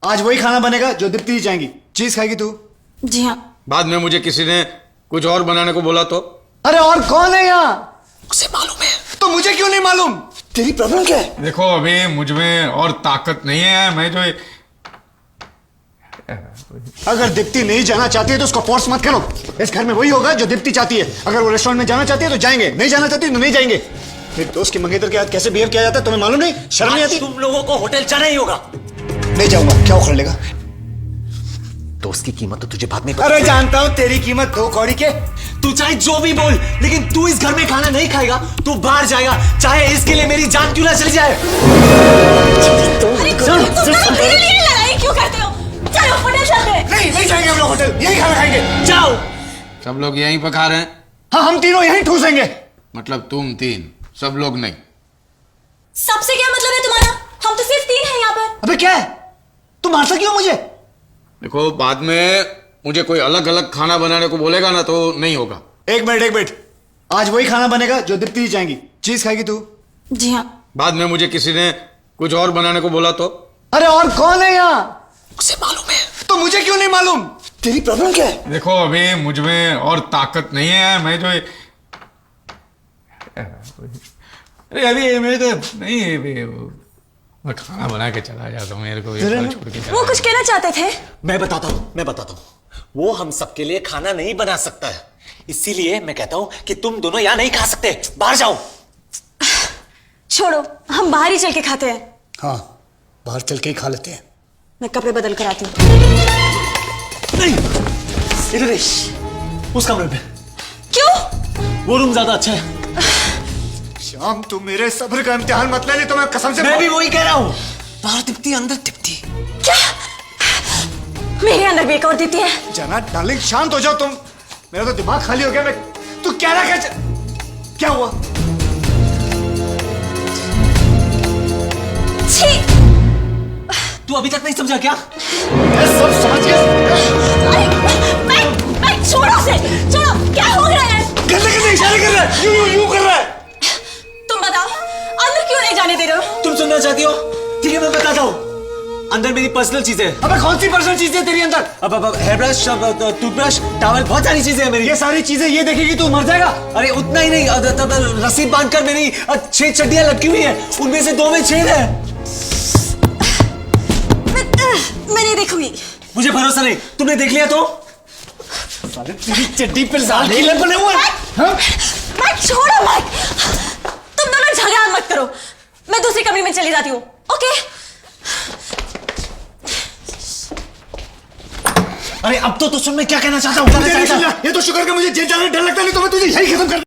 आज वही खाना बनेगा जो दीप्ति जी चाहेंगी। चीज खाएगी तू? जी हाँ। बाद में मुझे किसी ने कुछ और बनाने को बोला तो? अरे और कौन है यहाँ? उसे मालूम है तो मुझे क्यों नहीं मालूम? तेरी प्रॉब्लम क्या है? देखो अभी मुझ में और ताकत नहीं है। मैं जो अगर दीप्ति नहीं जाना चाहती है तो उसको फोर्स मत करो। इस घर में वही होगा जो दीप्ति चाहती है। अगर वो रेस्टोरेंट में जाना चाहती है तो जाएंगे, नहीं जाना चाहती तो नहीं जाएंगे। मेरे दोस्त की मंगेतर के साथ कैसे बिहेव किया जाता है तुम्हें मालूम नहीं? शर्म नहीं आती? तुम लोगों को होटल जाना ही होगा। नहीं जाऊंगा। क्या उखड़ लेगा? दोस्त की कीमत तो तुझे बाद में अरे जानता हूं तेरी कीमत 2 कौड़ी के। तू चाहे जो भी बोल, लेकिन तू इस घर में खाना नहीं खाएगा। तू बाहर जाएगा, चाहे इसके लिए मेरी जान क्यों ना चली जाए। लड़ाई क्यों करते हो? चलो होटल चलते हैं। नहीं जाएंगे हम लोग होटल, यही खाना खाएंगे। जाओ। सब लोग यहीं पर खा रहे हैं? हाँ हम तीनों यहीं ठूसेंगे। मतलब तुम 3, सब लोग नहीं? सबसे क्या मतलब है तुम्हारा? हम तो सिर्फ 3 हैं यहाँ पर। अबे क्या है? तू मारता क्यों मुझे? देखो बाद में मुझे कोई अलग अलग खाना बनाने को बोलेगा ना तो नहीं होगा। एक मिनट। आज वही खाना बनेगा जो दीप्ति जी चाहेंगी। चीज खाएगी तू? जी हाँ। बाद में मुझे किसी ने कुछ और बनाने को बोला तो? अरे और कौन है यहाँ? उसे मालूम है। तो मुझे क्यों नहीं मालूम? तेरी प्रॉब्लम क्या है? देखो अभी मुझ में और ताकत नहीं है। मैं जो अरे अभी मेरे को नहीं, मैं खाना बना के चला जाता हूँ। मेरे को ये छोड़ के वो कुछ कहना चाहते थे। मैं बताता हूँ। वो हम सबके लिए खाना नहीं बना सकता है, इसीलिए मैं कहता हूँ कि तुम दोनों यहाँ नहीं खा सकते। बाहर जाओ। छोड़ो, हम बाहर ही चल के खाते हैं। हाँ बाहर चल के ही खा लेते हैं। मैं कपड़े बदल कर आती हूँ। नहीं, इधर उस कमरे में। क्यों? वो रूम ज्यादा अच्छा है। श्याम तू मेरे सब्र का इम्तिहान मत ले, नहीं तो मैं कसम से। मैं भी वही कह रहा हूँ। बाहर दीप्ति, अंदर दीप्ति। क्या? मेरे अंदर भी एक और दीप्ति है। जाना डार्लिंग शांत हो जाओ तुम। मेरा तो दिमाग खाली हो गया। मैं तू क्या रहा? क्या हुआ? छी! तू अभी तक नहीं समझा क्या? मैं सब समझ गया। मैं छोड़ो उसे, छोड़ो। क्या हो रहा है? करने इशारे कर रहा है। यूं कर रहा है। तुम बताओ, अंदर क्यों नहीं जाने दे रहे हो? तुम सुनना चाहती हो? ठीक है मैं बताता हूँ। अंदर मेरी पर्सनल चीजें। अबे कौन सी पर्सनल चीजें हैं तेरी अंदर? अब हेयर ब्रश, टूथब्रश, टॉवल, बहुत सारी चीजें हैं मेरी। ये सारी चीजें ये देखेगी तू मर जाएगा। अरे उतना ही नहीं, तब रस्सी बांधकर मेरी 6 चड्डियां लटकी हुई है, उनमें से 2 में छेद है। मैं नहीं देखूंगी। मुझे भरोसा नहीं, तुमने देख लिया तो? साले तेरी चड्डी पे लाल किले बने हुए हैं। मैं छोड़ो मत। तुम दोनों झगड़ा मत करो। मैं दूसरी कमरे में चली जाती हूँ। ओके? अरे अब तो सुन मैं क्या कहना चाहता हूँ। ये तो शुक्र कि मुझे जेल जाने डर लगता, नहीं तो मैं तुझे यही खत्म कर